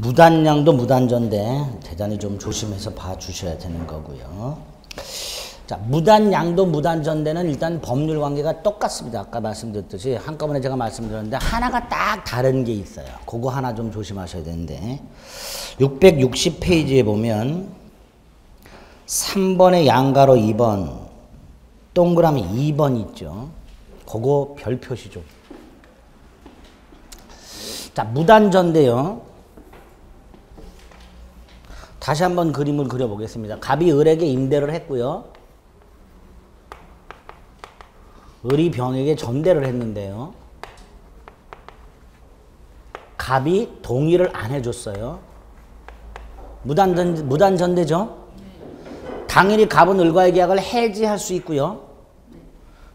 무단양도 무단전대 대단히 좀 조심해서 봐주셔야 되는 거고요. 자, 무단양도 무단전대는 일단 법률 관계가 똑같습니다. 아까 말씀드렸듯이 한꺼번에 제가 말씀드렸는데 하나가 딱 다른 게 있어요. 그거 하나 좀 조심하셔야 되는데 660페이지에 보면 3번의 양가로 2번 동그라미 2번 있죠. 그거 별 표시 좀. 자, 무단전대요. 다시 한번 그림을 그려보겠습니다. 갑이 을에게 임대를 했고요. 을이 병에게 전대를 했는데요. 갑이 동의를 안 해줬어요. 무단전대죠? 당연히 갑은 을과의 계약을 해지할 수 있고요.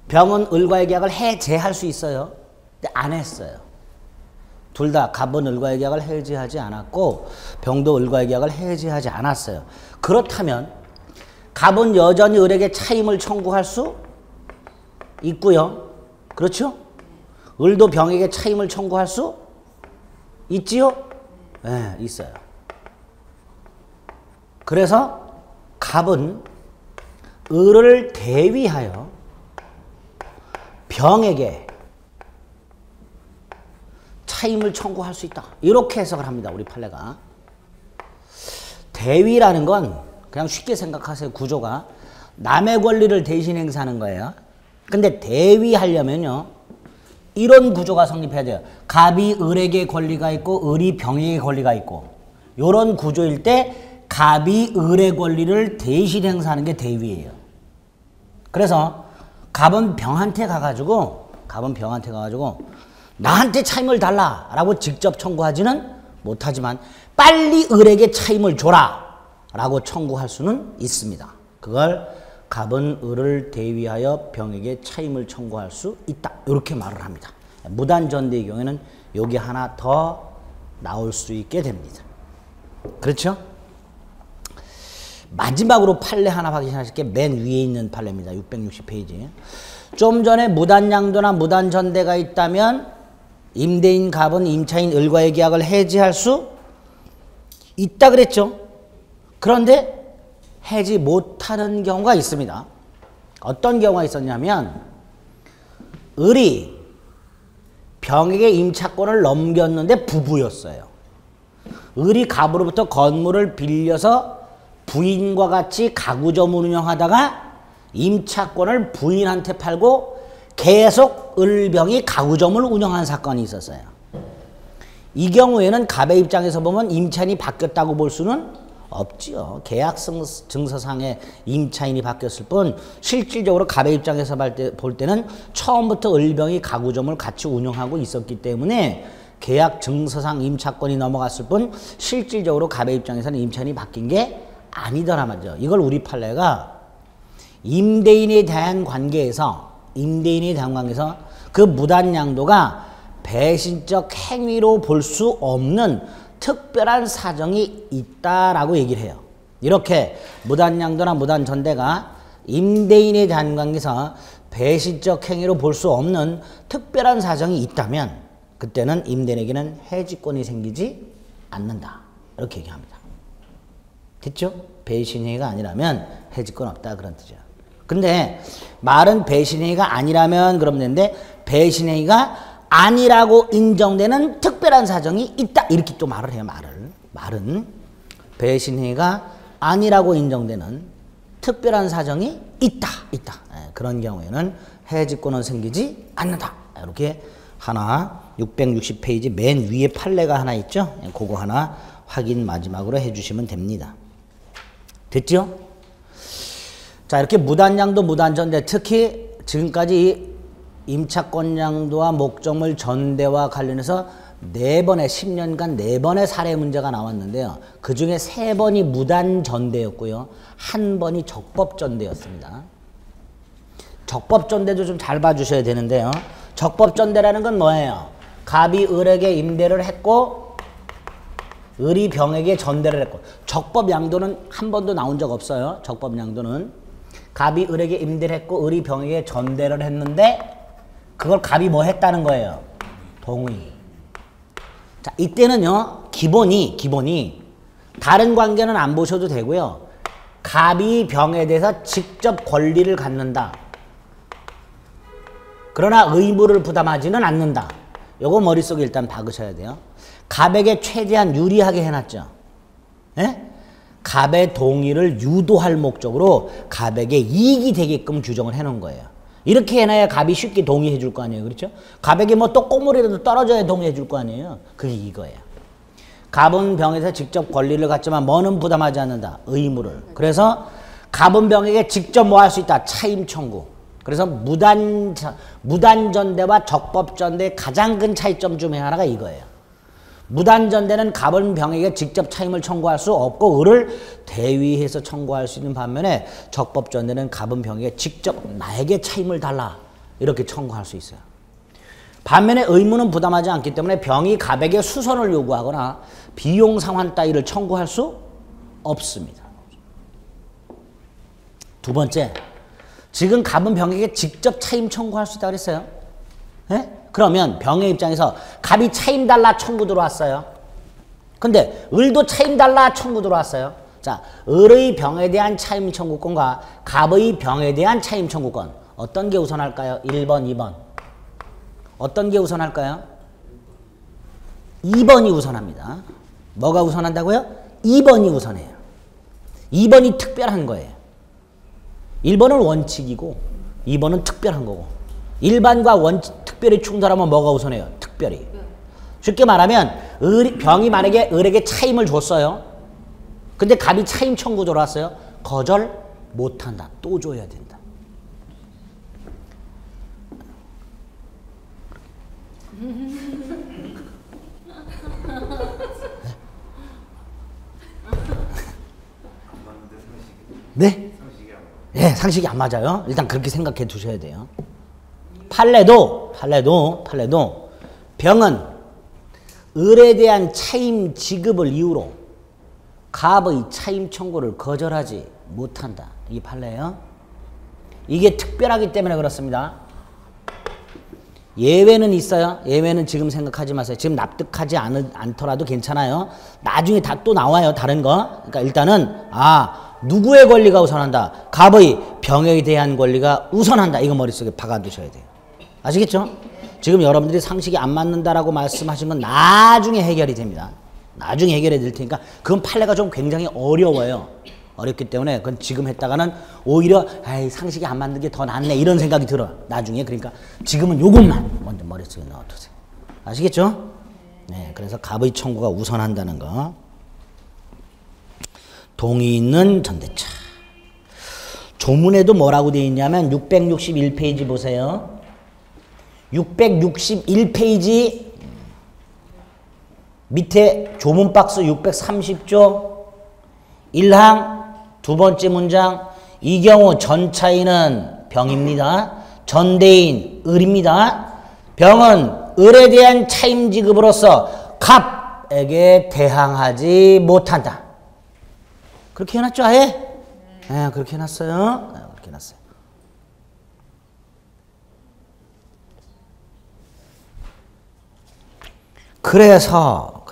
병은 을과의 계약을 해제할 수 있어요. 근데 안 했어요. 둘 다 갑은 을과의 계약을 해지하지 않았고 병도 을과의 계약을 해지하지 않았어요. 그렇다면 갑은 여전히 을에게 차임을 청구할 수 있고요. 그렇죠? 을도 병에게 차임을 청구할 수 있지요? 네, 있어요. 그래서 갑은 을을 대위하여 병에게 차임을 청구할 수 있다. 이렇게 해석을 합니다. 우리 판례가. 대위라는 건 그냥 쉽게 생각하세요. 구조가. 남의 권리를 대신 행사하는 거예요. 근데 대위하려면요. 이런 구조가 성립해야 돼요. 갑이 을에게 권리가 있고 을이 병에게 권리가 있고 이런 구조일 때 갑이 을의 권리를 대신 행사하는 게 대위예요. 그래서 갑은 병한테 가가지고 나한테 차임을 달라라고 직접 청구하지는 못하지만 빨리 을에게 차임을 줘라 라고 청구할 수는 있습니다. 그걸 갑은 을을 대위하여 병에게 차임을 청구할 수 있다. 이렇게 말을 합니다. 무단전대의 경우에는 여기 하나 더 나올 수 있게 됩니다. 그렇죠? 마지막으로 판례 하나 확인하실 게 맨 위에 있는 판례입니다. 660페이지. 좀 전에 무단양도나 무단전대가 있다면 임대인 갑은 임차인 을과의 계약을 해지할 수 있다 그랬죠. 그런데 해지 못하는 경우가 있습니다. 어떤 경우가 있었냐면 을이 병에게 임차권을 넘겼는데 부부였어요. 을이 갑으로부터 건물을 빌려서 부인과 같이 가구점을 운영하다가 임차권을 부인한테 팔고 계속 을병이 가구점을 운영한 사건이 있었어요. 이 경우에는 갑의 입장에서 보면 임차인이 바뀌었다고 볼 수는 없지요. 계약 증서상의 임차인이 바뀌었을 뿐 실질적으로 갑의 입장에서 볼 때는 처음부터 을병이 가구점을 같이 운영하고 있었기 때문에 계약 증서상 임차권이 넘어갔을 뿐 실질적으로 갑의 입장에서는 임차인이 바뀐 게 아니더라 말이죠. 이걸 우리 판례가 임대인에 대한 관계에서 그 무단양도가 배신적 행위로 볼 수 없는 특별한 사정이 있다라고 얘기를 해요. 이렇게 무단양도나 무단전대가 임대인에 대한 관계에서 배신적 행위로 볼 수 없는 특별한 사정이 있다면 그때는 임대인에게는 해지권이 생기지 않는다. 이렇게 얘기합니다. 됐죠? 배신행위가 아니라면 해지권 없다 그런 뜻이에요. 근데 말은 배신행위가 아니라면 그러면 되는데 배신행위가 아니라고 인정되는 특별한 사정이 있다. 이렇게 또 말을 해요. 말은 배신행위가 아니라고 인정되는 특별한 사정이 있다. 그런 경우에는 해지권은 생기지 않는다. 이렇게 하나 660페이지 맨 위에 판례가 하나 있죠. 그거 하나 확인 마지막으로 해주시면 됩니다. 됐죠? 자, 이렇게 무단양도 무단전대 특히 지금까지 임차권 양도와 목적물 전대와 관련해서 4번의 10년간 4번의 사례 문제가 나왔는데요. 그 중에 3번이 무단전대였고요. 1번이 적법전대였습니다. 적법전대도 좀 잘 봐주셔야 되는데요. 적법전대라는 건 뭐예요? 갑이 을에게 임대를 했고 을이 병에게 전대를 했고 적법양도는 한 번도 나온 적 없어요. 적법양도는 갑이 을에게 임대를 했고 을이 병에게 전대를 했는데 그걸 갑이 뭐 했다는 거예요? 동의. 자, 이때는요, 기본이 다른 관계는 안 보셔도 되고요. 갑이 병에 대해서 직접 권리를 갖는다. 그러나 의무를 부담하지는 않는다. 요거 머릿속에 일단 박으셔야 돼요. 갑에게 최대한 유리하게 해놨죠. 예? 갑의 동의를 유도할 목적으로 갑에게 이익이 되게끔 규정을 해놓은 거예요. 이렇게 해놔야 갑이 쉽게 동의해 줄 거 아니에요. 그렇죠? 갑에게 뭐 또 꼬물이라도 떨어져야 동의해 줄 거 아니에요. 그게 이거예요. 갑은 병에서 직접 권리를 갖지만 뭐는 부담하지 않는다. 의무를. 그래서 갑은 병에게 직접 뭐 할 수 있다. 차임 청구. 그래서 무단전대와 적법전대의 가장 큰 차이점 중에 하나가 이거예요. 무단전대는 갑은 병에게 직접 차임을 청구할 수 없고 을을 대위해서 청구할 수 있는 반면에 적법전대는 갑은 병에게 직접 나에게 차임을 달라 이렇게 청구할 수 있어요. 반면에 의무는 부담하지 않기 때문에 병이 갑에게 수선을 요구하거나 비용 상환 따위를 청구할 수 없습니다. 두 번째, 지금 갑은 병에게 직접 차임 청구할 수 있다고 그랬어요. 예? 그러면 병의 입장에서 갑이 차임 달라 청구 들어왔어요. 근데 을도 차임 달라 청구 들어왔어요. 자, 을의 병에 대한 차임 청구권과 갑의 병에 대한 차임 청구권 어떤 게 우선할까요? 1번, 2번. 어떤 게 우선할까요? 2번이 우선합니다. 뭐가 우선한다고요? 2번이 우선해요. 2번이 특별한 거예요. 1번은 원칙이고 2번은 특별한 거고 일반과 특별히 충돌하면 뭐가 우선해요? 특별히. 쉽게 말하면 병이 만약에 을에게 차임을 줬어요. 근데 갑이 차임 청구 들어왔어요. 거절 못한다. 또 줘야 된다. 네? 네, 상식이 안 맞아요. 일단 그렇게 생각해 두셔야 돼요. 판례도 병은 을에 대한 차임 지급을 이유로 갑의 차임 청구를 거절하지 못한다. 이게 판례예요. 이게 특별하기 때문에 그렇습니다. 예외는 있어요. 예외는 지금 생각하지 마세요. 지금 납득하지 않더라도 괜찮아요. 나중에 다 또 나와요. 다른 거. 그러니까 일단은 누구의 권리가 우선한다? 갑의 병에 대한 권리가 우선한다. 이거 머릿속에 박아두셔야 돼요. 아시겠죠? 지금 여러분들이 상식이 안 맞는다라고 말씀하신 건 나중에 해결이 됩니다. 나중에 해결해 드릴 테니까 그건 판례가 좀 굉장히 어려워요. 어렵기 때문에 그건 지금 했다가는 오히려 상식이 안 맞는 게 더 낫네 이런 생각이 들어요. 나중에. 그러니까 지금은 요것만 먼저 머릿속에 넣어두세요. 아시겠죠? 네, 그래서 갑의 청구가 우선한다는 거. 동의 있는 전대차. 조문에도 뭐라고 되어 있냐면 661페이지 보세요. 661페이지 밑에 조문 박스 630조 1항 두 번째 문장 이 경우 전차인은 병입니다. 전대인 을입니다. 병은 을에 대한 차임 지급으로서 갑에게 대항하지 못한다. 그렇게 해놨죠, 아예? 네, 그렇게 해놨어요. 네, 그렇게 해놨어요. 그래서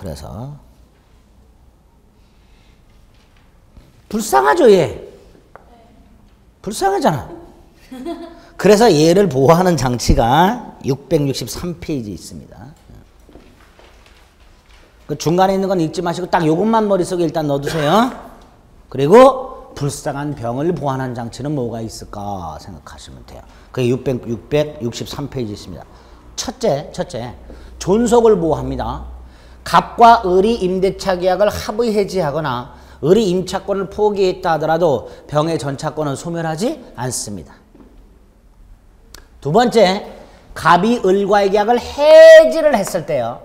불쌍하죠, 얘. 불쌍하잖아. 그래서 얘를 보호하는 장치가 663페이지에 있습니다. 그 중간에 있는 건 읽지 마시고 딱 요것만 머릿속에 일단 넣어두세요. 그리고 불쌍한 병을 보호하는 장치는 뭐가 있을까 생각하시면 돼요. 그게 663페이지에 있습니다. 첫째, 존속을 보호합니다. 갑과 을이 임대차 계약을 합의 해지하거나 을이 임차권을 포기했다 하더라도 병의 전차권은 소멸하지 않습니다. 두 번째, 갑이 을과의 계약을 해지를 했을 때요.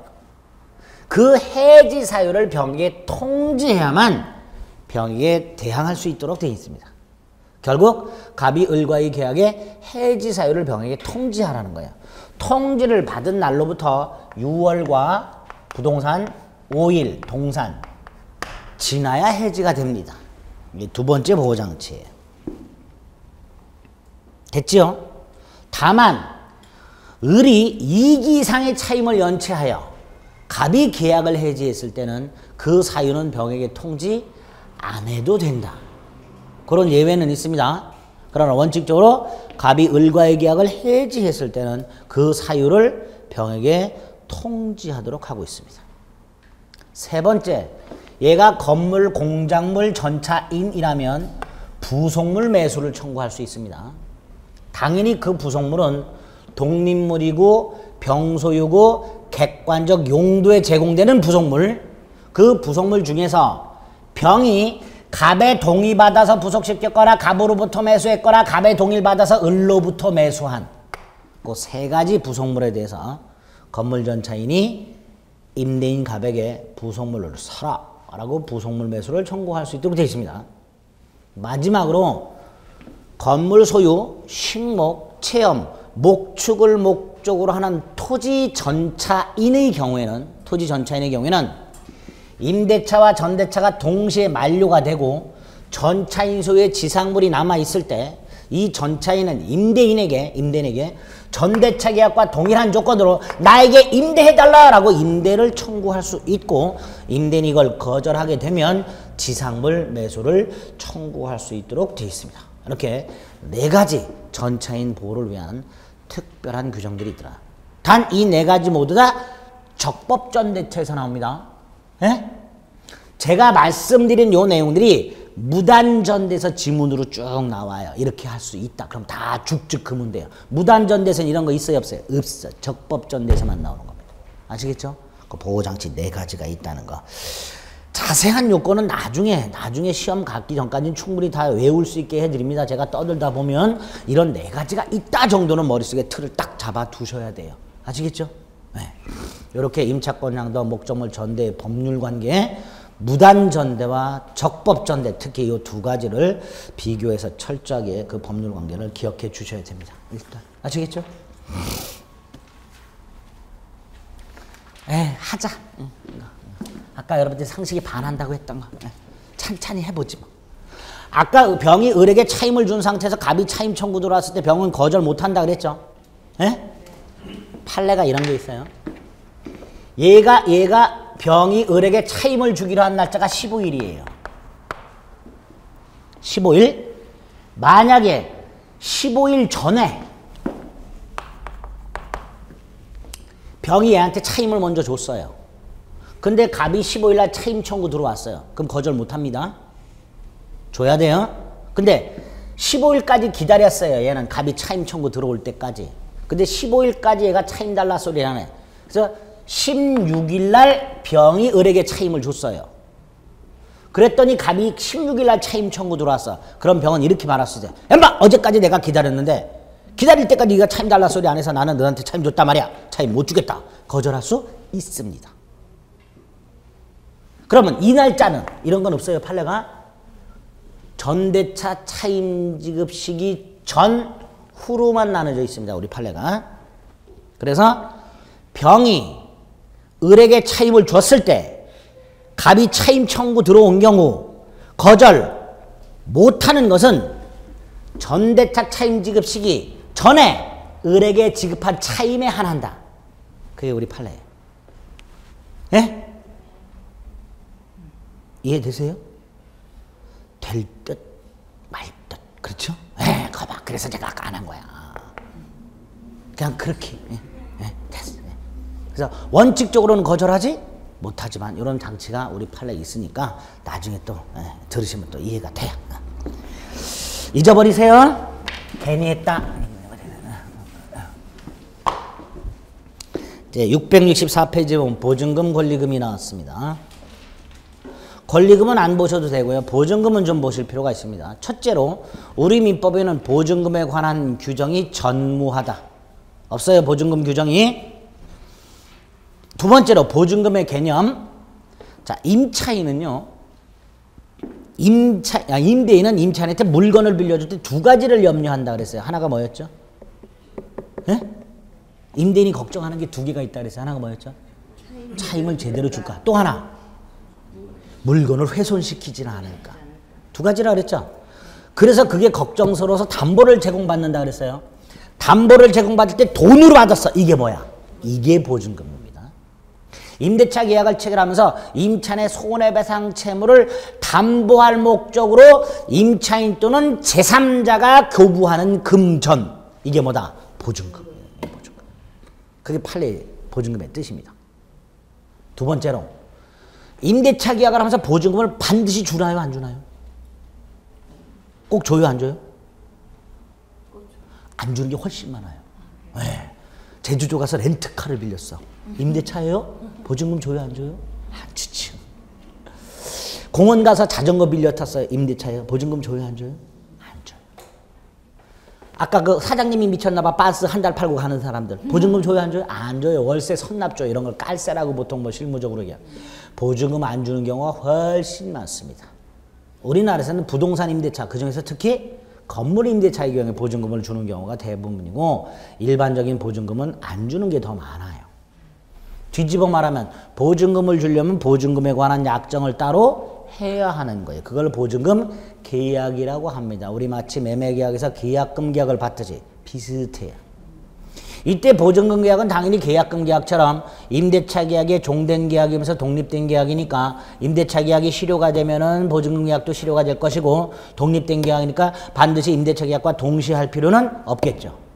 그 해지 사유를 병에게 통지해야만 병에게 대항할 수 있도록 되어 있습니다. 결국 갑이 을과의 계약의 해지 사유를 병에게 통지하라는 거예요. 통지를 받은 날로부터 6월과 부동산 5일 동산 지나야 해지가 됩니다. 이게 두 번째 보호장치예요. 됐죠? 다만 을이 2기 이상의 차임을 연체하여 갑이 계약을 해지했을 때는 그 사유는 병에게 통지 안 해도 된다. 그런 예외는 있습니다. 그러나 원칙적으로 갑이 을과의 계약을 해지했을 때는 그 사유를 병에게 통지하도록 하고 있습니다. 세 번째, 얘가 건물, 공작물, 전차인이라면 부속물 매수를 청구할 수 있습니다. 당연히 그 부속물은 독립물이고 병소유고 객관적 용도에 제공되는 부속물, 그 부속물 중에서 병이 갑의 동의받아서 부속시켰거나 갑으로부터 매수했거나 갑의 동의를 받아서 을로부터 매수한 그 세 가지 부속물에 대해서 건물 전차인이 임대인 갑에게 부속물을 사라 라고 부속물 매수를 청구할 수 있도록 되어 있습니다. 마지막으로 건물 소유, 식목, 체험, 목축을 목적으로 하는 토지 전차인의 경우에는 임대차와 전대차가 동시에 만료가 되고 전차인 소유의 지상물이 남아있을 때 이 전차인은 임대인에게 전대차 계약과 동일한 조건으로 나에게 임대해달라라고 임대를 청구할 수 있고, 임대인이 이걸 거절하게 되면 지상물 매수를 청구할 수 있도록 되어 있습니다. 이렇게 네 가지 전차인 보호를 위한 특별한 규정들이 있더라. 단 이 네 가지 모두 다 적법전대차에서 나옵니다. 예? 제가 말씀드린 요 내용들이 무단전대에서 지문으로 쭉 나와요. 이렇게 할 수 있다. 그럼 다 죽죽 그면 돼요. 무단전대에서는 이런 거 있어요, 없어요? 없어. 적법전대에서만 나오는 겁니다. 아시겠죠? 그 보호장치 네 가지가 있다는 거. 자세한 요건은 나중에 시험 갖기 전까지는 충분히 다 외울 수 있게 해드립니다. 제가 떠들다 보면 이런 네 가지가 있다 정도는 머릿속에 틀을 딱 잡아 두셔야 돼요. 아시겠죠? 네. 이렇게 임차권 양도, 목적물 전대, 법률 관계, 무단 전대와 적법 전대, 특히 이 두 가지를 비교해서 철저하게 그 법률 관계를 기억해 주셔야 됩니다. 일단 아시겠죠? 하자. 아까 여러분들 상식이 반한다고 했던 거 찬찬히 해보지 뭐. 아까 병이 을에게 차임을 준 상태에서 갑이 차임 청구 들어왔을 때 병은 거절 못한다 그랬죠? 판례가 이런 게 있어요. 얘가 병이 을에게 차임을 주기로 한 날짜가 15일이에요. 15일? 만약에 15일 전에 병이 얘한테 차임을 먼저 줬어요. 근데 갑이 15일날 차임 청구 들어왔어요. 그럼 거절 못합니다. 줘야 돼요. 근데 15일까지 기다렸어요. 얘는 갑이 차임 청구 들어올 때까지. 근데 15일까지 얘가 차임 달라 소리 하네. 그래서 16일날 병이 을에게 차임을 줬어요. 그랬더니 갑이 16일날 차임 청구 들어왔어. 그럼 병은 이렇게 말할 수 있어요. 엠마 어제까지 내가 기다렸는데 기다릴 때까지 네가 차임 달라 소리 안 해서 나는 너한테 차임 줬단 말이야. 차임 못 주겠다. 거절할 수 있습니다. 그러면 이 날짜는 이런 건 없어요. 판례가 전대차 차임 지급 시기 전 후로만 나눠져 있습니다. 우리 판례가. 그래서 병이 을에게 차임을 줬을 때 갑이 차임 청구 들어온 경우 거절 못하는 것은 전대차 차임 지급 시기 전에 을에게 지급한 차임에 한한다. 그게 우리 판례예요. 예? 이해되세요? 될 듯 말 듯. 그렇죠? 거봐. 그래서 제가 아까 안 한 거야. 그냥 그렇게. 됐어. 그래서 원칙적으로는 거절하지 못하지만 이런 장치가 우리 판례에 있으니까 나중에 또 들으시면 또 이해가 돼요. 잊어버리세요. 괜히 했다. 이제 664페이지에 보면 보증금, 권리금이 나왔습니다. 권리금은 안 보셔도 되고요. 보증금은 좀 보실 필요가 있습니다. 첫째로 우리 민법에는 보증금에 관한 규정이 전무하다. 없어요. 보증금 규정이. 두 번째로 보증금의 개념. 자, 임차인은요. 임대인은 임차인한테 물건을 빌려줄 때 두 가지를 염려한다 그랬어요. 하나가 뭐였죠? 임대인이 걱정하는 게 두 개가 있다 그랬어요. 하나가 뭐였죠? 차임을 제대로 줄까? 또 하나. 물건을 훼손시키지는 않을까. 두 가지라 그랬죠. 그래서 그게 걱정스러워서 담보를 제공받는다 그랬어요. 담보를 제공받을 때 돈으로 받았어. 이게 뭐야? 이게 보증금입니다. 임대차 계약을 체결하면서 임차인의 손해배상 채무를 담보할 목적으로 임차인 또는 제3자가 교부하는 금전. 이게 뭐다? 보증금. 보증금. 그게 판례 보증금의 뜻입니다. 두 번째로 임대차 계약을 하면서 보증금을 반드시 주나요? 안 주나요? 꼭 줘요? 안 줘요? 안 주는 게 훨씬 많아요. 네. 제주도 가서 렌트카를 빌렸어. 임대차예요? 보증금 줘요? 안 줘요? 안 주죠. 공원 가서 자전거 빌려 탔어요. 임대차예요? 보증금 줘요? 안 줘요? 안 줘요. 아까 그 사장님이 미쳤나봐. 바스 한 달 팔고 가는 사람들. 보증금 줘요? 안 줘요? 안 줘요. 월세 선납줘. 이런 걸 깔세라고 보통 뭐 실무적으로 얘기해요. 보증금 안 주는 경우가 훨씬 많습니다. 우리나라에서는 부동산 임대차, 그중에서 특히 건물 임대차의 경우에 보증금을 주는 경우가 대부분이고 일반적인 보증금은 안 주는 게 더 많아요. 뒤집어 말하면 보증금을 주려면 보증금에 관한 약정을 따로 해야 하는 거예요. 그걸 보증금 계약이라고 합니다. 우리 마치 매매계약에서 계약금 계약을 받듯이 비슷해요. 이때 보증금 계약은 당연히 계약금 계약처럼 임대차 계약의 종된 계약이면서 독립된 계약이니까 임대차 계약이 실효가 되면은 보증금 계약도 실효가 될 것이고 독립된 계약이니까 반드시 임대차 계약과 동시에 할 필요는 없겠죠.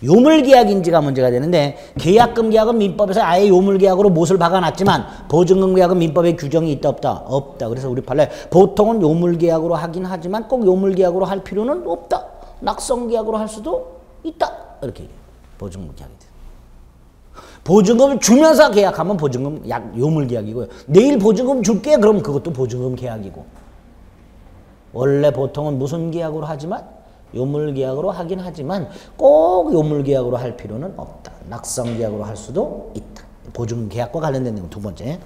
요물 계약인지가 문제가 되는데 계약금 계약은 민법에서 아예 요물 계약으로 못을 박아놨지만 보증금 계약은 민법에 규정이 있다 없다? 없다. 그래서 우리 판례 보통은 요물 계약으로 하긴 하지만 꼭 요물 계약으로 할 필요는 없다. 낙성 계약으로 할 수도 있다. 이렇게 얘기해요. 보증금 계약이 돼. 보증금을 주면서 계약하면 보증금 요물 계약이고요. 내일 보증금 줄게 그럼 그것도 보증금 계약이고. 원래 보통은 무슨 계약으로 하지만 요물 계약으로 하긴 하지만 꼭 요물 계약으로 할 필요는 없다. 낙성 계약으로 할 수도 있다. 보증금 계약과 관련된 내용 두 번째.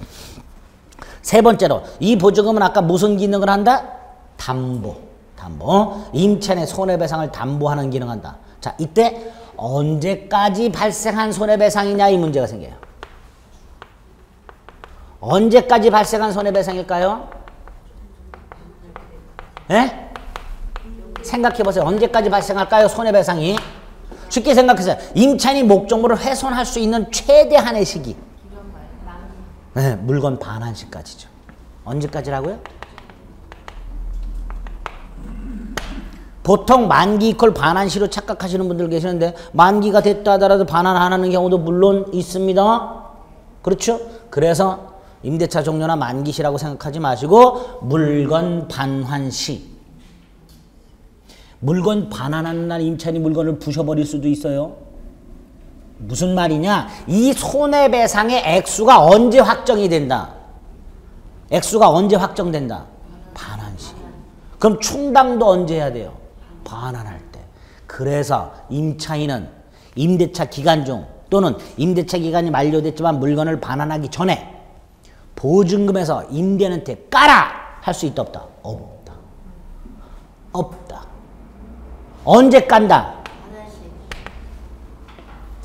세 번째로 이 보증금은 아까 무슨 기능을 한다? 담보. 임차인의 손해배상을 담보하는 기능을 한다. 자, 이때 언제까지 발생한 손해배상이냐 이 문제가 생겨요. 언제까지 발생한 손해배상일까요? 예? 생각해보세요. 언제까지 발생할까요? 손해배상이. 쉽게 생각해서 임차인이 목적물을 훼손할 수 있는 최대한의 시기. 네, 물건 반환시까지죠. 언제까지라고요? 보통 만기 이퀄 반환시로 착각하시는 분들 계시는데 만기가 됐다 하더라도 반환 안 하는 경우도 물론 있습니다. 그렇죠? 그래서 임대차 종료나 만기시라고 생각하지 마시고 물건 반환시. 물건 반환하는 날 임차인이 물건을 부셔버릴 수도 있어요. 무슨 말이냐? 이 손해배상의 액수가 언제 확정이 된다? 액수가 언제 확정된다? 반환시. 그럼 충당도 언제 해야 돼요? 반환할 때. 그래서 임차인은 임대차 기간 중 또는 임대차 기간이 만료됐지만 물건을 반환하기 전에 보증금에서 임대인한테 까라! 할 수 있다 없다? 없다. 없다. 언제 깐다?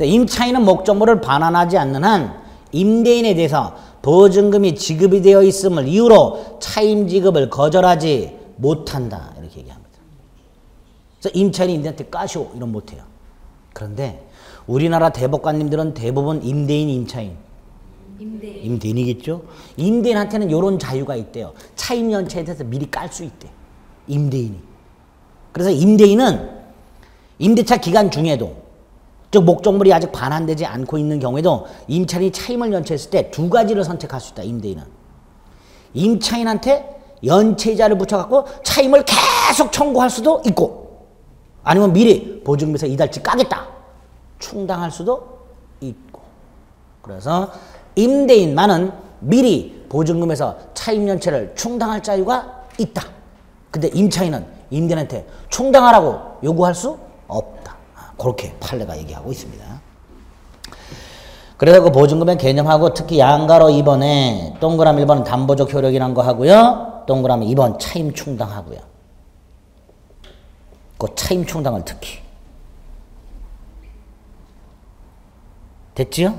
임차인은 목적물을 반환하지 않는 한 임대인에 대해서 보증금이 지급이 되어 있음을 이유로 차임 지급을 거절하지 못한다. 이렇게 얘기합니다. 그래서 임차인이 임대인한테 까시오 이런 못해요. 그런데 우리나라 대법관님들은 대부분 임대인, 임차인. 임대인이겠죠? 임대인한테는 이런 자유가 있대요. 차임 연체에 대해서 미리 깔 수 있대. 임대인이. 그래서 임대인은 임대차 기간 중에도 즉 목적물이 아직 반환되지 않고 있는 경우에도 임차인이 차임을 연체했을 때 두 가지를 선택할 수 있다. 임대인은. 임차인한테 연체이자를 붙여갖고 차임을 계속 청구할 수도 있고 아니면 미리 보증금에서 이달치 까겠다. 충당할 수도 있고. 그래서 임대인만은 미리 보증금에서 차임 연체를 충당할 자유가 있다. 근데 임차인은 임대인한테 충당하라고 요구할 수 없다. 그렇게 판례가 얘기하고 있습니다. 그래서 그 보증금의 개념하고 특히 양가로 2번에 동그라미 1번은 담보적 효력이란 거 하고요. 동그라미 2번 차임 충당하고요. 그 차임 충당을 특히. 됐지요?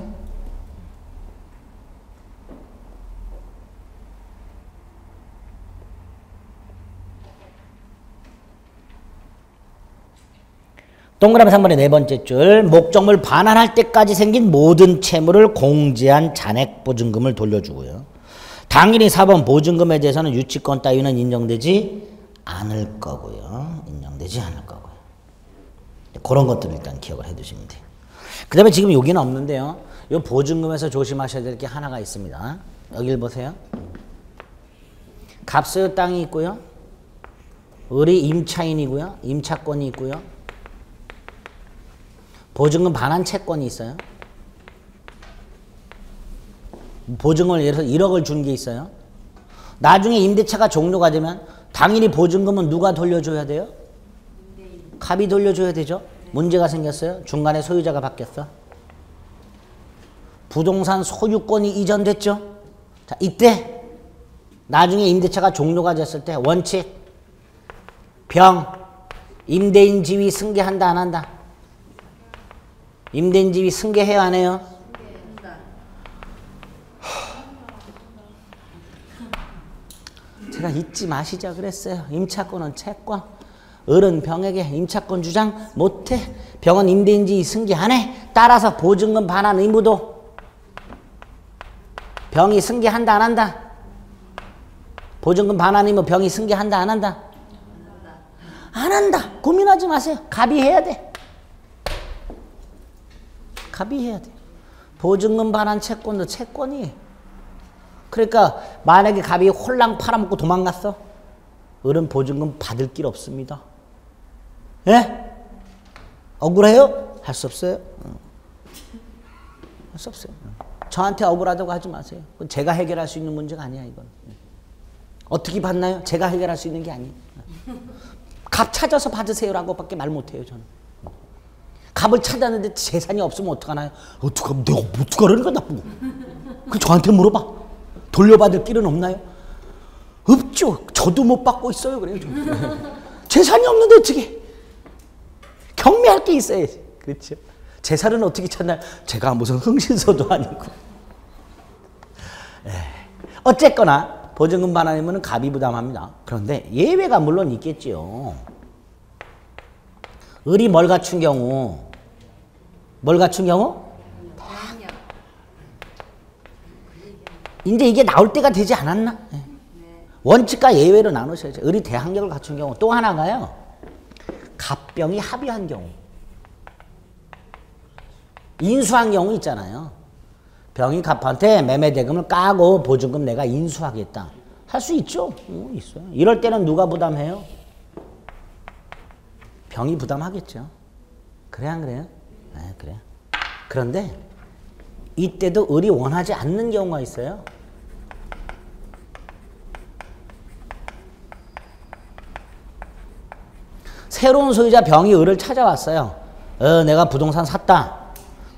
동그라미 3번의 네 번째 줄. 목적물 반환할 때까지 생긴 모든 채무를 공제한 잔액 보증금을 돌려주고요. 당연히 4번 보증금에 대해서는 유치권 따위는 인정되지 않을 거고요. 인정되지 않을 거고요. 그런 것들 일단 기억을 해두시면 돼요. 그 다음에 지금 여기는 없는데요. 이 보증금에서 조심하셔야 될 게 하나가 있습니다. 여기를 보세요. 갑소유 땅이 있고요. 을이 임차인이고요. 임차권이 있고요. 보증금 반환 채권이 있어요. 보증금을 예를 들어서 1억을 준 게 있어요. 나중에 임대차가 종료가 되면 당연히 보증금은 누가 돌려줘야 돼요? 갑이 돌려줘야 되죠. 문제가 생겼어요. 중간에 소유자가 바뀌었어. 부동산 소유권이 이전됐죠. 자, 이때 나중에 임대차가 종료가 됐을 때 원칙 병 임대인 지위 승계한다 안 한다? 임대인 지위 승계해요 안 해요? 제가 잊지 마시자 그랬어요. 임차권은 채권. 을은 병에게 임차권 주장 못해. 병은 임대인 지위 승계 안 해. 따라서 보증금 반환 의무도 병이 승계한다 안 한다? 보증금 반환 의무 병이 승계한다 안 한다? 안 한다. 고민하지 마세요. 갑이 해야 돼. 갑이 해야 돼. 보증금 반환 채권도 채권이에요. 그러니까 만약에 갑이 홀랑 팔아먹고 도망갔어? 을은 보증금 받을 길 없습니다. 예? 억울해요? 할 수 없어요. 할 수 없어요. 저한테 억울하다고 하지 마세요. 그건 제가 해결할 수 있는 문제가 아니야 이건. 어떻게 받나요? 제가 해결할 수 있는 게 아니에요. 갑 찾아서 받으세요라고 밖에 말 못해요 저는. 갑을 찾았는데 재산이 없으면 어떡하나요? 어떡하면 내가 어떡하라는 거야 나쁘고. 그 저한테 물어봐. 돌려받을 길은 없나요? 없죠. 저도 못 받고 있어요. 그래요. 재산이 없는데 어떻게? 경매할 게 있어야지. 그렇죠. 재산은 어떻게 찾나요? 제가 무슨 흥신소도 아니고. 어쨌거나 보증금 반환이면 갑이 부담합니다. 그런데 예외가 물론 있겠지요. 을이 뭘 갖춘 경우? 뭘 갖춘 경우? 이제 이게 나올 때가 되지 않았나? 원칙과 예외로 나누셔야죠. 을이 대항력을 갖춘 경우. 또 하나가요. 갑병이 합의한 경우. 인수한 경우 있잖아요. 병이 갑한테 매매대금을 까고 보증금 내가 인수하겠다. 할 수 있죠. 있어요. 이럴 때는 누가 부담해요? 병이 부담하겠죠. 그래 안 그래요? 네, 그래요. 그런데 이때도 을이 원하지 않는 경우가 있어요. 새로운 소유자 병이 을을 찾아왔어요. 내가 부동산 샀다.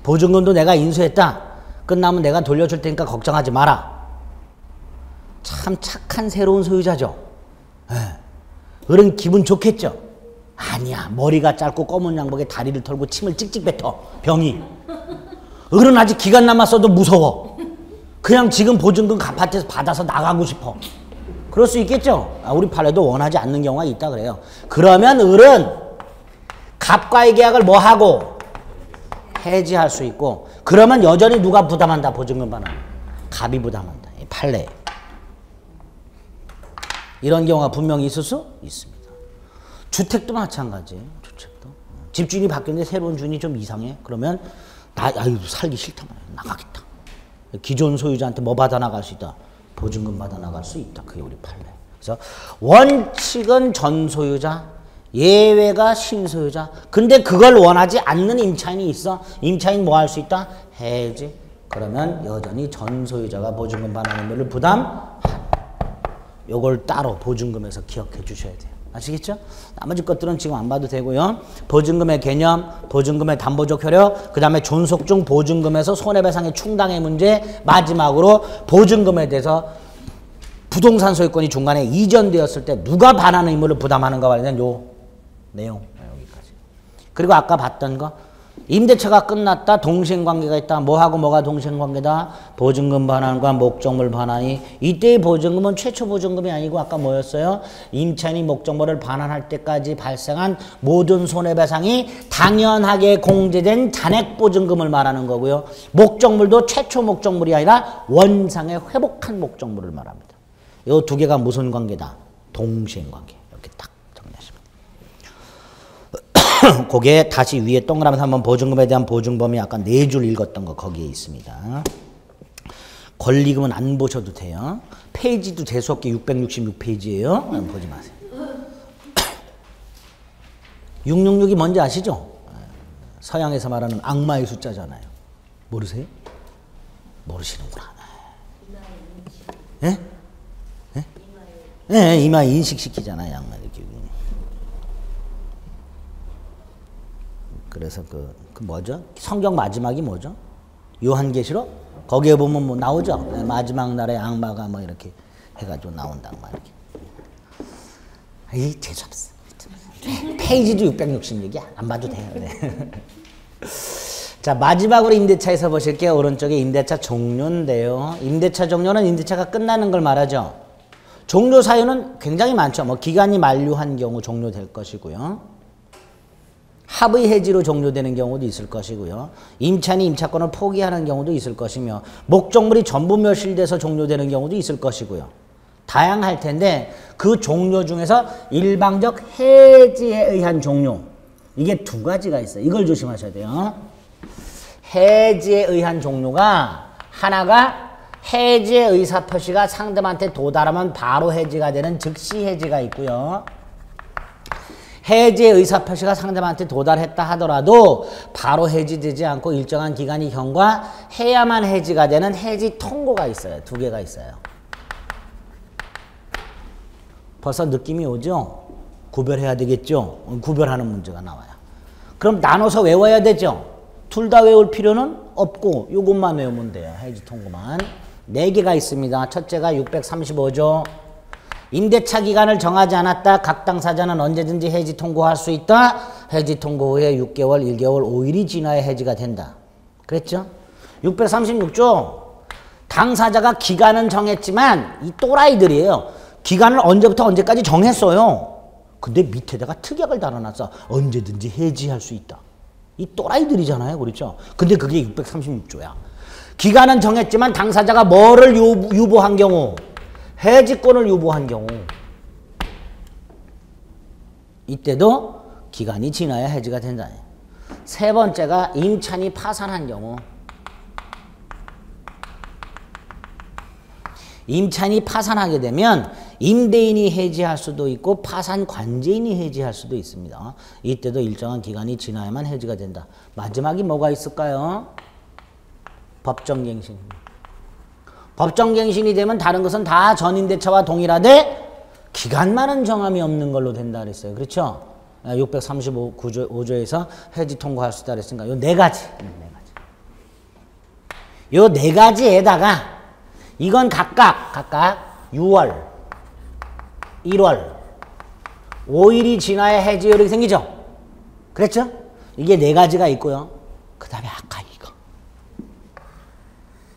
보증금도 내가 인수했다. 끝나면 내가 돌려줄 테니까 걱정하지 마라. 참 착한 새로운 소유자죠. 을은 기분 좋겠죠. 아니야. 머리가 짧고 검은 양복에 다리를 털고 침을 찍찍 뱉어. 병이. 을은 아직 기간 남았어도 무서워. 그냥 지금 보증금 갑한테서 받아서 나가고 싶어. 그럴 수 있겠죠. 우리 판례도 원하지 않는 경우가 있다 그래요. 그러면 을은 갑과의 계약을 뭐 하고? 해지할 수 있고, 그러면 여전히 누가 부담한다? 보증금 반환. 갑이 부담한다. 판례. 이런 경우가 분명히 있을 수 있습니다. 주택도 마찬가지예요. 주택도. 집주인이 바뀌었는데 새로운 주인이 좀 이상해. 그러면 아유 살기 싫다. 나가겠다. 기존 소유자한테 뭐 받아 나갈 수 있다? 보증금 받아 나갈 수 있다. 그게 우리 판례. 그래서 원칙은 전소유자, 예외가 신소유자. 근데 그걸 원하지 않는 임차인이 있어. 임차인 뭐 할 수 있다? 해지. 그러면 여전히 전소유자가 보증금 반환 의무를 부담한다. 요걸 따로 보증금에서 기억해 주셔야 돼요. 아시겠죠? 나머지 것들은 지금 안 봐도 되고요. 보증금의 개념, 보증금의 담보적 효력, 그 다음에 존속 중 보증금에서 손해배상의 충당의 문제, 마지막으로 보증금에 대해서 부동산 소유권이 중간에 이전되었을 때 누가 반환 의무를 부담하는가 관련된 요 내용. 여기까지. 그리고 아까 봤던 거 임대차가 끝났다. 동생관계가 있다. 뭐하고 뭐가 동생관계다? 보증금 반환과 목적물 반환이. 이때의 보증금은 최초 보증금이 아니고 아까 뭐였어요? 임차인이 목적물을 반환할 때까지 발생한 모든 손해배상이 당연하게 공제된 잔액 보증금을 말하는 거고요. 목적물도 최초 목적물이 아니라 원상에 회복한 목적물을 말합니다. 이 두 개가 무슨 관계다? 동생관계. 이렇게 딱 정리하시면. 그게 다시 위에 동그라미에서 한번 보증금에 대한 보증범위 아까 4줄 읽었던 거 거기에 있습니다. 권리금은 안 보셔도 돼요. 페이지도 재수없게 666페이지예요. 보지 마세요. 666이 뭔지 아시죠? 서양에서 말하는 악마의 숫자잖아요. 모르세요? 모르시는구나. 예? 예? 예, 이마에 인식시키잖아요. 악마 이렇게. 그래서 그 뭐죠? 성경 마지막이 뭐죠? 요한계시록? 거기에 보면 뭐 나오죠? 마지막 날에 악마가 뭐 이렇게 해가지고 나온다. 막 이렇게. 이 재수없어. 페이지도 666이야. 안 봐도 돼요. 네. 자, 마지막으로 임대차에서 보실게요. 오른쪽에 임대차 종료인데요. 임대차 종료는 임대차가 끝나는 걸 말하죠. 종료 사유는 굉장히 많죠. 뭐 기간이 만료한 경우 종료될 것이고요. 합의 해지로 종료되는 경우도 있을 것이고요. 임차인이 임차권을 포기하는 경우도 있을 것이며 목적물이 전부 멸실돼서 종료되는 경우도 있을 것이고요. 다양할 텐데 그 종료 중에서 일방적 해지에 의한 종료. 이게 두 가지가 있어요. 이걸 조심하셔야 돼요. 해지에 의한 종료가 하나가 해지의 의사표시가 상대방한테 도달하면 바로 해지가 되는 즉시 해지가 있고요. 해지의 의사표시가 상대방한테 도달했다 하더라도 바로 해지되지 않고 일정한 기간이 경과해야만 해지가 되는 해지 통고가 있어요. 두 개가 있어요. 벌써 느낌이 오죠? 구별해야 되겠죠? 구별하는 문제가 나와요. 그럼 나눠서 외워야 되죠? 둘 다 외울 필요는 없고 이것만 외우면 돼요. 해지 통고만. 4개가 있습니다. 첫째가 635조. 임대차 기간을 정하지 않았다. 각 당사자는 언제든지 해지 통고할 수 있다. 해지 통고 후에 6개월, 1개월, 5일이 지나야 해지가 된다. 그랬죠? 636조. 당사자가 기간은 정했지만 이 또라이들이에요. 기간을 언제부터 언제까지 정했어요. 근데 밑에다가 특약을 달아놨어. 언제든지 해지할 수 있다. 이 또라이들이잖아요. 그렇죠? 근데 그게 636조야. 기간은 정했지만 당사자가 뭐를 유보한 경우? 해지권을 유보한 경우. 이때도 기간이 지나야 해지가 된다. 세 번째가 임차인이 파산한 경우. 임차인이 파산하게 되면 임대인이 해지할 수도 있고 파산 관제인이 해지할 수도 있습니다. 이때도 일정한 기간이 지나야만 해지가 된다. 마지막이 뭐가 있을까요? 법정갱신. 법정갱신이 되면 다른 것은 다 전임대차와 동일하되 기간만은 정함이 없는 걸로 된다 그랬어요. 그렇죠? 635조에서 해지 통고할 수 있다 그랬으니까 요 네 가지. 요 네 가지에다가 이건 각각 6월, 1월, 5일이 지나야 해지 요령이 생기죠? 그랬죠? 이게 네 가지가 있고요. 그 다음에 아까 이거.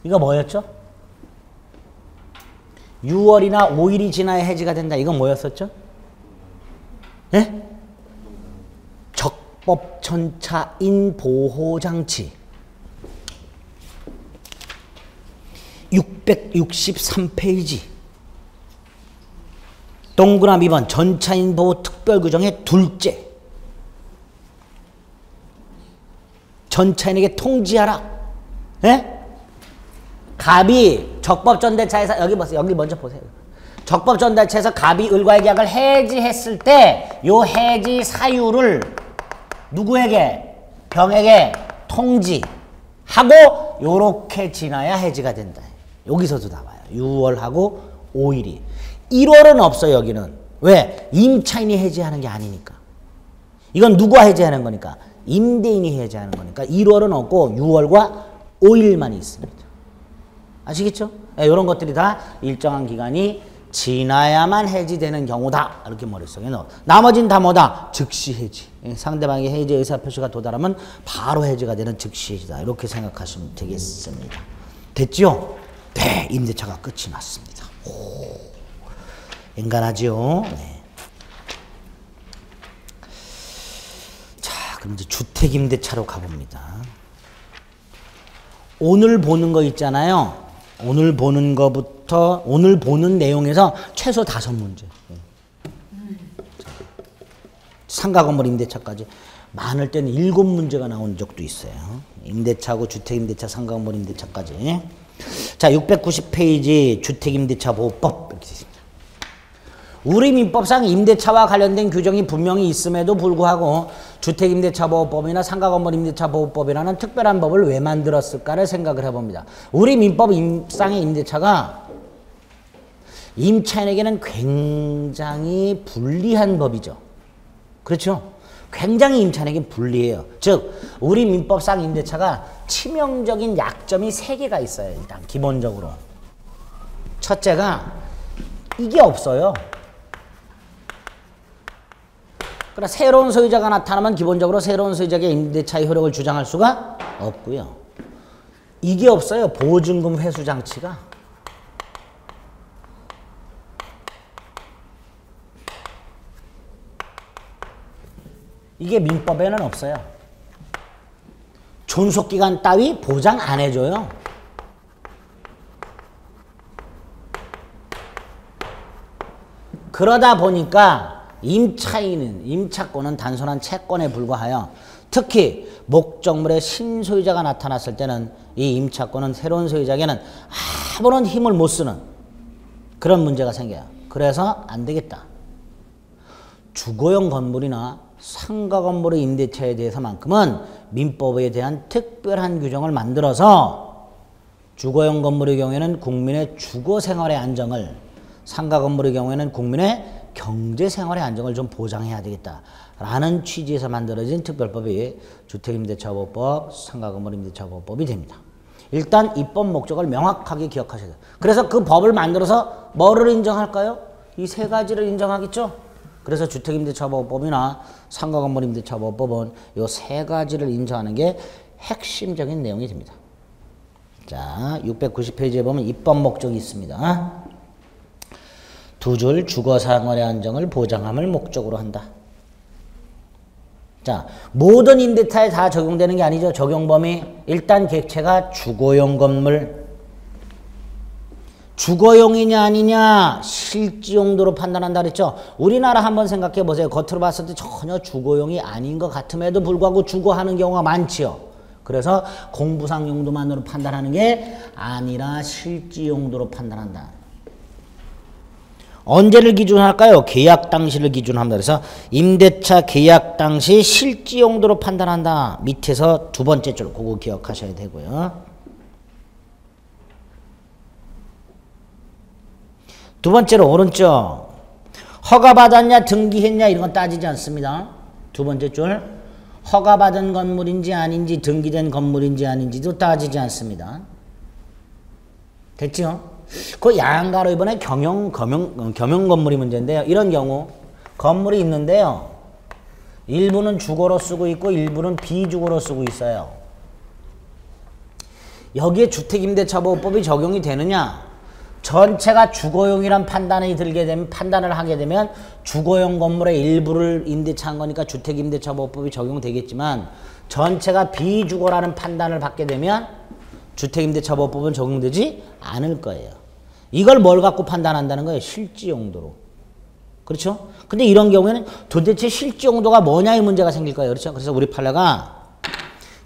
이거 뭐였죠? 6월이나 5일이 지나야 해지가 된다. 이건 뭐였었죠? 예? 적법전차인 보호장치. 663페이지. 동그라미 2번 전차인 보호 특별규정의 둘째. 전차인에게 통지하라. 예? 갑이 적법전대차에서 여기 보세요. 여기 먼저 보세요. 적법전대차에서 갑이 을과의 계약을 해지했을 때 요 해지 사유를 누구에게? 병에게 통지하고 요렇게 지나야 해지가 된다. 여기서도 나와요. 6월하고 5일이. 1월은 없어요. 여기는. 왜? 임차인이 해지하는 게 아니니까. 이건 누가 해지하는 거니까? 임대인이 해지하는 거니까 1월은 없고 6월과 5일만 있습니다. 아시겠죠? 네, 이런 것들이 다 일정한 기간이 지나야만 해지되는 경우다. 이렇게 머릿속에 넣어. 나머진 다 뭐다? 즉시 해지. 상대방의 해지 의사표시가 도달하면 바로 해지가 되는 즉시 해지다. 이렇게 생각하시면 되겠습니다. 됐죠? 네, 임대차가 끝이 났습니다. 오, 인간하지요? 네. 자, 그럼 이제 주택임대차로 가봅니다. 오늘 보는 거 있잖아요. 오늘 보는 거부터 오늘 보는 내용에서 최소 5문제. 상가 건물 임대차까지 많을 때는 7문제가 나온 적도 있어요. 임대차하고 주택임대차, 상가 건물 임대차까지. 자, 690페이지 주택임대차 보호법 이렇게 되어 있습니다. 우리 민법상 임대차와 관련된 규정이 분명히 있음에도 불구하고 주택임대차보호법이나 상가건물임대차보호법이라는 특별한 법을 왜 만들었을까를 생각을 해봅니다. 우리 민법상의 임대차가 임차인에게는 굉장히 불리한 법이죠. 그렇죠? 굉장히 임차인에게 불리해요. 즉 우리 민법상 임대차가 치명적인 약점이 3개가 있어요. 일단 기본적으로. 첫째가 이게 없어요. 그러나 새로운 소유자가 나타나면 기본적으로 새로운 소유자에게 임대차의 효력을 주장할 수가 없고요. 이게 없어요. 보증금 회수 장치가. 이게 민법에는 없어요. 존속기간 따위 보장 안 해줘요. 그러다 보니까 임차권은 단순한 채권에 불과하여 특히 목적물의 신소유자가 나타났을 때는 이 임차권은 새로운 소유자에게는 아무런 힘을 못 쓰는 그런 문제가 생겨요. 그래서 안 되겠다. 주거용 건물이나 상가 건물의 임대차에 대해서만큼은 민법에 대한 특별한 규정을 만들어서 주거용 건물의 경우에는 국민의 주거 생활의 안정을, 상가 건물의 경우에는 국민의 경제 생활의 안정을 좀 보장해야 되겠다라는 취지에서 만들어진 특별법이 주택임대차보호법, 상가건물임대차보호법이 됩니다. 일단 입법 목적을 명확하게 기억하셔야 돼요. 그래서 그 법을 만들어서 뭐를 인정할까요? 이 3가지를 인정하겠죠? 그래서 주택임대차보호법이나 상가건물임대차보호법은 이 3가지를 인정하는 게 핵심적인 내용이 됩니다. 자, 690페이지에 보면 입법 목적이 있습니다. 2줄 주거생활의 안정을 보장함을 목적으로 한다. 자, 모든 임대차에 다 적용되는 게 아니죠. 적용범위. 일단 객체가 주거용 건물. 주거용이냐 아니냐 실지 용도로 판단한다 그랬죠. 우리나라 한번 생각해 보세요. 겉으로 봤을 때 전혀 주거용이 아닌 것 같음에도 불구하고 주거하는 경우가 많지요. 그래서 공부상 용도만으로 판단하는 게 아니라 실지 용도로 판단한다. 언제를 기준할까요? 계약 당시를 기준합니다. 그래서 임대차 계약 당시 실지 용도로 판단한다. 밑에서 2번째 줄 그거 기억하셔야 되고요. 2번째로 오른쪽 허가받았냐 등기했냐 이런 건 따지지 않습니다. 2번째 줄 허가받은 건물인지 아닌지 등기된 건물인지 아닌지도 따지지 않습니다. 됐죠? 그 양가로 이번에 경영 건물이 문제인데요. 이런 경우 건물이 있는데요. 일부는 주거로 쓰고 있고 일부는 비주거로 쓰고 있어요. 여기에 주택임대차보호법이 적용이 되느냐? 전체가 주거용이란 판단을 하게 되면 주거용 건물의 일부를 임대차한 거니까 주택임대차보호법이 적용되겠지만 전체가 비주거라는 판단을 받게 되면 주택임대차보호법은 적용되지 않을 거예요. 이걸 뭘 갖고 판단한다는 거예요? 실지 용도로. 그렇죠? 근데 이런 경우에는 도대체 실지 용도가 뭐냐의 문제가 생길 거예요. 그렇죠? 그래서 우리 판례가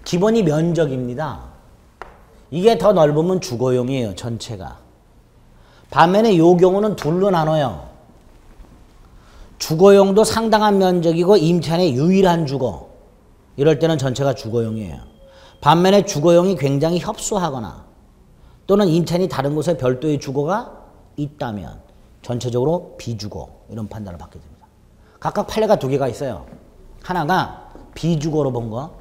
기본이 면적입니다. 이게 더 넓으면 주거용이에요. 전체가. 반면에 이 경우는 둘로 나눠요. 주거용도 상당한 면적이고 임차인의 유일한 주거. 이럴 때는 전체가 주거용이에요. 반면에 주거용이 굉장히 협소하거나 또는 임차인이 다른 곳에 별도의 주거가 있다면 전체적으로 비주거 이런 판단을 받게 됩니다. 각각 판례가 2개가 있어요. 하나가 비주거로 본 거.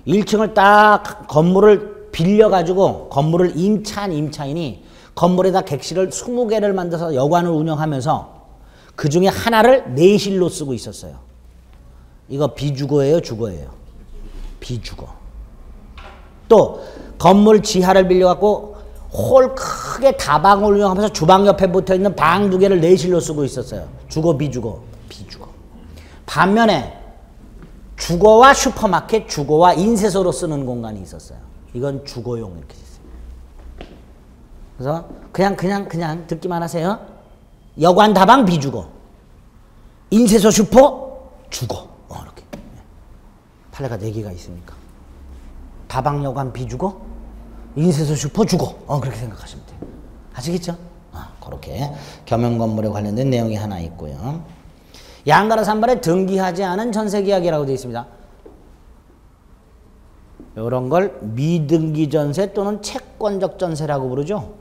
1층을 딱 건물을 빌려가지고 건물을 임차한 임차인이 건물에다 객실을 20개를 만들어서 여관을 운영하면서 그 중에 하나를 내실로 쓰고 있었어요. 이거 비주거예요, 주거예요? 비주거. 또 건물 지하를 빌려갖고 홀 크게 다방을 운영하면서 주방 옆에 붙어있는 방 2개를 내실로 쓰고 있었어요. 주거, 비주거? 비주거. 반면에 주거와 슈퍼마켓, 주거와 인쇄소로 쓰는 공간이 있었어요. 이건 주거용 이렇게 됐어요. 그래서 그냥 듣기만 하세요. 여관, 다방, 비주거. 인쇄소, 슈퍼, 주거. 이렇게. 판례가 4개가 있으니까. 다방, 여관, 비주거, 인쇄소, 슈퍼, 주거. 그렇게 생각하시면 돼요. 아시겠죠? 그렇게 겸용건물에 관련된 내용이 하나 있고요. 양가로 3번에 등기하지 않은 전세계약이라고 되어 있습니다. 이런 걸 미등기 전세 또는 채권적 전세라고 부르죠.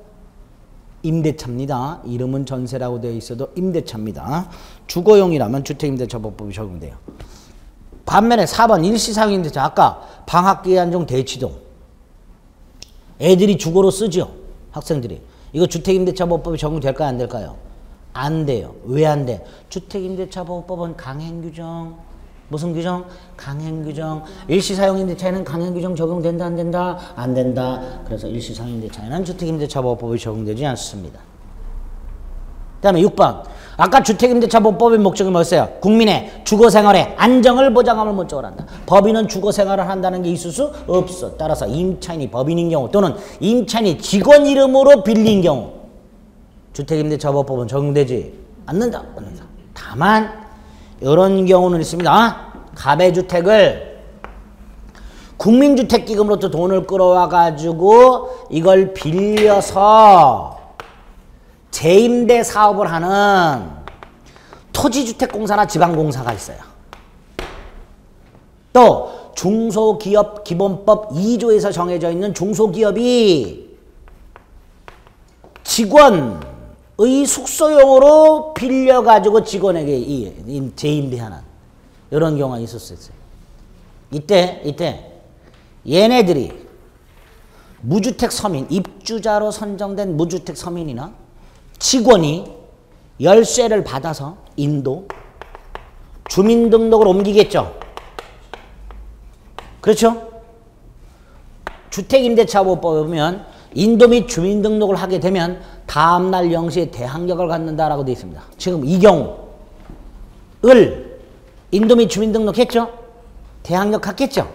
임대차입니다. 이름은 전세라고 되어 있어도 임대차입니다. 주거용이라면 주택임대차법법이 적용돼요. 반면에 4번 일시사용임대차. 아까 방학기간 중 대치동. 애들이 주거로 쓰죠. 학생들이. 이거 주택임대차법법이 적용될까요? 안 될까요? 안 돼요. 왜 안 돼? 주택임대차법법은 강행규정. 무슨 규정? 강행규정. 일시사용임대차에는 강행규정 적용된다 안 된다? 안 된다. 그래서 일시사용임대차에는 주택임대차법법이 적용되지 않습니다. 그 다음에 6번. 아까 주택임대차법법의 목적이 뭐였어요? 국민의 주거생활의 안정을 보장함을 목적으로 한다. 법인은 주거생활을 한다는 게 있을 수 없어. 따라서 임차인이 법인인 경우 또는 임차인이 직원 이름으로 빌린 경우 주택임대차법법은 적용되지 않는다. 다만 이런 경우는 있습니다. 가배주택을 국민주택기금으로부터 돈을 끌어와 가지고 이걸 빌려서 재임대 사업을 하는 토지주택공사나 지방공사가 있어요. 또 중소기업기본법 2조에서 정해져 있는 중소기업이 직원의 숙소용으로 빌려가지고 직원에게 재임대하는 이런 경우가 있었어요. 이때 얘네들이 무주택 서민, 입주자로 선정된 무주택 서민이나 직원이 열쇠를 받아서 인도 주민등록을 옮기겠죠. 그렇죠? 주택임대차법법에 보면 인도 및 주민등록을 하게 되면 다음날 0시에 대항력을 갖는다라고 되어 있습니다. 지금 이 경우를 인도 및 주민등록 했죠? 대항력 갖겠죠?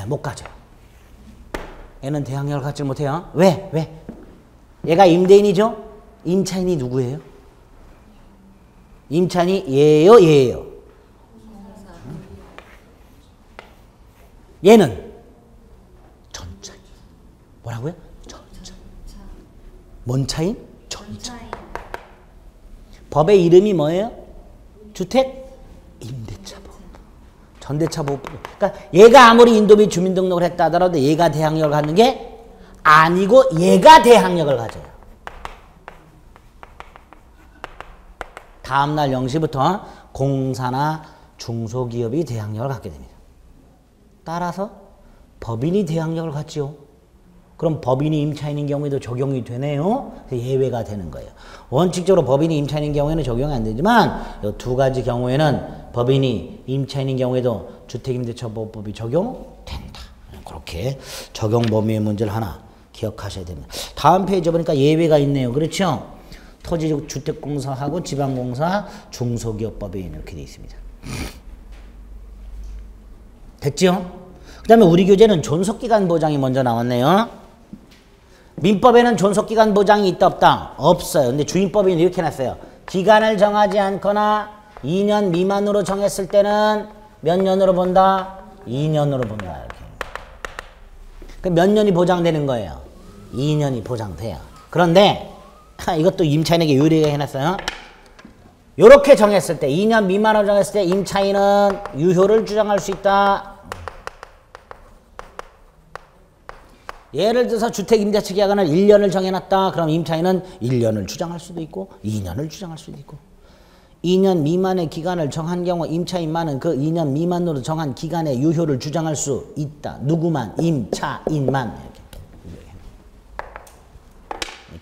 못 가죠. 얘는 대항력을 갖지 못해요. 왜? 얘가 임대인이죠? 임차인이 누구예요? 임차인이 얘예요? 얘는 전차인. 뭐라고요? 전차. 뭔 차인? 전차인. 법의 이름이 뭐예요? 주택 임대차법. 전대차법. 그러니까 얘가 아무리 인도 및 주민등록을 했다 하더라도 얘가 대항력을 갖는 게 아니고 얘가 대항력을 가져요. 다음날 0시부터 공사나 중소기업이 대항력을 갖게 됩니다. 따라서 법인이 대항력을 갖지요. 그럼 법인이 임차인인 경우에도 적용이 되네요. 예외가 되는 거예요. 원칙적으로 법인이 임차인인 경우에는 적용이 안 되지만 이 2가지 경우에는 법인이 임차인인 경우에도 주택임대차법법이 적용된다. 그렇게 적용 범위의 문제를 하나 기억하셔야 됩니다. 다음 페이지 보니까 예외가 있네요. 그렇죠? 토지주택공사하고 지방공사 중소기업법에 이렇게 되어 있습니다. 됐죠? 그 다음에 우리 교재는 존속기간 보장이 먼저 나왔네요. 민법에는 존속기간 보장이 있다 없다? 없어요. 근데 주임법이 이렇게 해놨어요. 기간을 정하지 않거나 2년 미만으로 정했을 때는 몇 년으로 본다? 2년으로 본다. 이렇게. 그럼 몇 년이 보장되는 거예요? 2년이 보장돼요. 그런데 이것도 임차인에게 유리하게 해놨어요. 이렇게 정했을 때 2년 미만으로 정했을 때 임차인은 유효를 주장할 수 있다. 예를 들어서 주택임대차 기간을 1년을 정해놨다. 그럼 임차인은 1년을 주장할 수도 있고 2년을 주장할 수도 있고 2년 미만의 기간을 정한 경우 임차인만은 그 2년 미만으로 정한 기간의 유효를 주장할 수 있다. 누구만? 임차인만. 이렇게.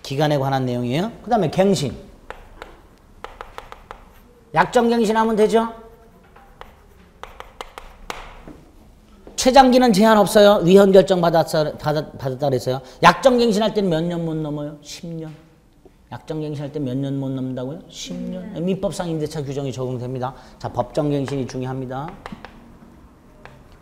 기간에 관한 내용이에요. 그 다음에 갱신. 약정갱신하면 되죠. 최장기는 제한 없어요. 위헌 결정 받았다 그랬어요. 약정갱신할 때는 몇 년 못 넘어요? 10년. 약정갱신할 때 몇 년 못 넘는다고요? 10년. 민법상 임대차 규정이 적용됩니다. 자, 법정갱신이 중요합니다.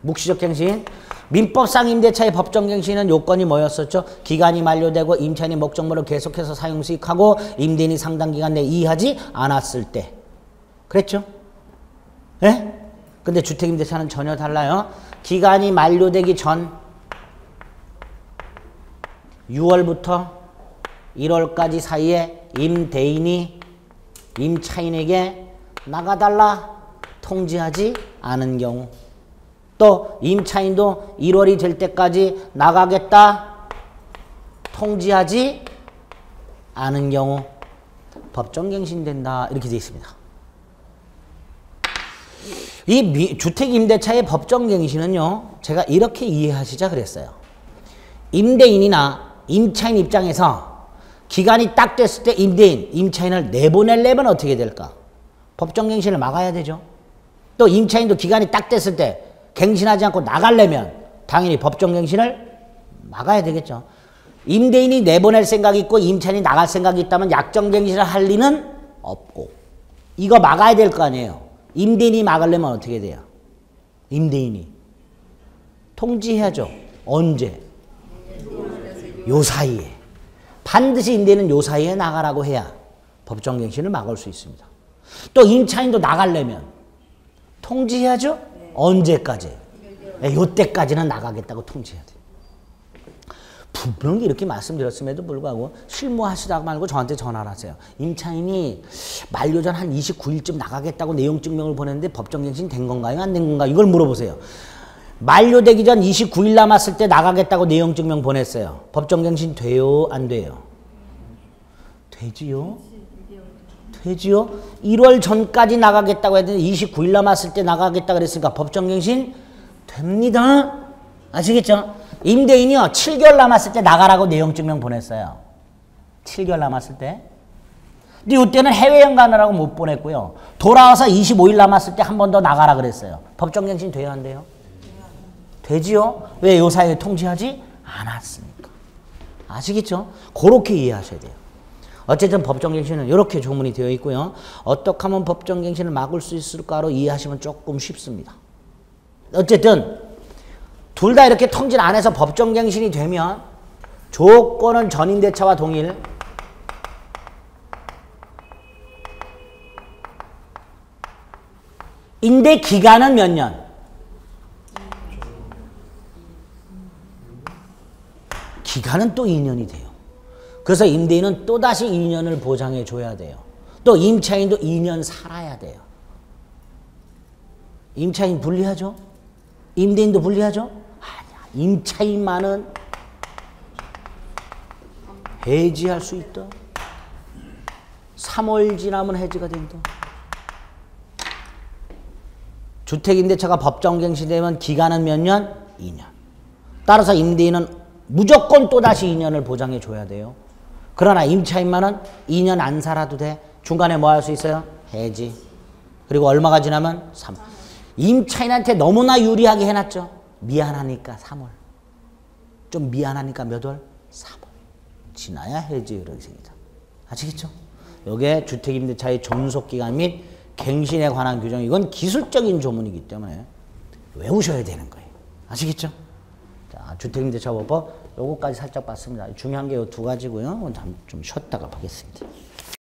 묵시적 갱신. 민법상 임대차의 법정갱신은 요건이 뭐였었죠? 기간이 만료되고 임차인이 목적물을 계속해서 사용 수익하고 임대인이 상당 기간 내에 이의하지 않았을 때. 그랬죠? 예? 근데 주택임대차는 전혀 달라요. 기간이 만료되기 전 6월부터 1월까지 사이에 임대인이 임차인에게 나가달라 통지하지 않은 경우, 또 임차인도 1월이 될 때까지 나가겠다 통지하지 않은 경우 법정갱신된다 이렇게 되어 있습니다. 이 주택임대차의 법정갱신은요, 제가 이렇게 이해하시자 그랬어요. 임대인이나 임차인 입장에서 기간이 딱 됐을 때 임차인을 내보내려면 어떻게 될까? 법정갱신을 막아야 되죠. 또 임차인도 기간이 딱 됐을 때 갱신하지 않고 나가려면 당연히 법정갱신을 막아야 되겠죠. 임대인이 내보낼 생각이 있고 임차인이 나갈 생각이 있다면 약정갱신을 할 리는 없고, 이거 막아야 될 거 아니에요. 임대인이 막으려면 어떻게 돼요? 임대인이 통지해야죠. 언제? 요 사이에. 반드시 임대인은 요 사이에 나가라고 해야 법정갱신을 막을 수 있습니다. 또 임차인도 나가려면 통지해야죠. 언제까지? 요때까지는 나가겠다고 통지해야 돼요. 분명히 이렇게 말씀드렸음에도 불구하고 실무하시다가 말고 저한테 전화를 하세요. 임차인이 만료 전 한 29일쯤 나가겠다고 내용 증명을 보냈는데 법정갱신 된 건가요? 안 된 건가요? 이걸 물어보세요. 만료되기 전 29일 남았을 때 나가겠다고 내용 증명 보냈어요. 법정갱신 돼요? 안 돼요? 되지요? 되지요? 1월 전까지 나가겠다고 했는데 29일 남았을 때 나가겠다 그랬으니까 법정갱신 됩니다. 아시겠죠? 임대인이요, 7개월 남았을 때 나가라고 내용 증명 보냈어요. 7개월 남았을 때. 근데 이때는 해외여행 가느라고 못 보냈고요. 돌아와서 25일 남았을 때 한 번 더 나가라 그랬어요. 법정갱신 돼야 안 돼요? 되지요? 왜 요 사이에 통지하지 않았으니까. 아시겠죠? 그렇게 이해하셔야 돼요. 어쨌든 법정갱신은 이렇게 조문이 되어 있고요. 어떻게 하면 법정갱신을 막을 수 있을까로 이해하시면 조금 쉽습니다. 어쨌든 둘 다 이렇게 통지를 안 해서 법정갱신이 되면 조건은 전임대차와 동일, 임대 기간은 몇 년? 기간은 또 2년이 돼요. 그래서 임대인은 또다시 2년을 보장해 줘야 돼요. 또 임차인도 2년 살아야 돼요. 임차인 불리하죠? 임대인도 불리하죠? 아니야. 임차인만은 해지할 수 있다. 3월 지나면 해지가 된다. 주택임대차가 법정갱신되면 기간은 몇 년? 2년. 따라서 임대인은 무조건 또다시 2년을 보장해 줘야 돼요. 그러나 임차인만은 2년 안 살아도 돼. 중간에 뭐 할 수 있어요? 해지. 그리고 얼마가 지나면 3월. 임차인한테 너무나 유리하게 해놨죠. 미안하니까 3월. 좀 미안하니까 몇 월? 3월. 지나야 해지 이렇게 생기죠. 아시겠죠? 이게 주택임대차의 존속기간 및 갱신에 관한 규정. 이건 기술적인 조문이기 때문에 외우셔야 되는 거예요. 아시겠죠? 자, 주택임대차보호법 요거까지 살짝 봤습니다. 중요한 게 요 두 가지고요. 좀 쉬었다가 보겠습니다.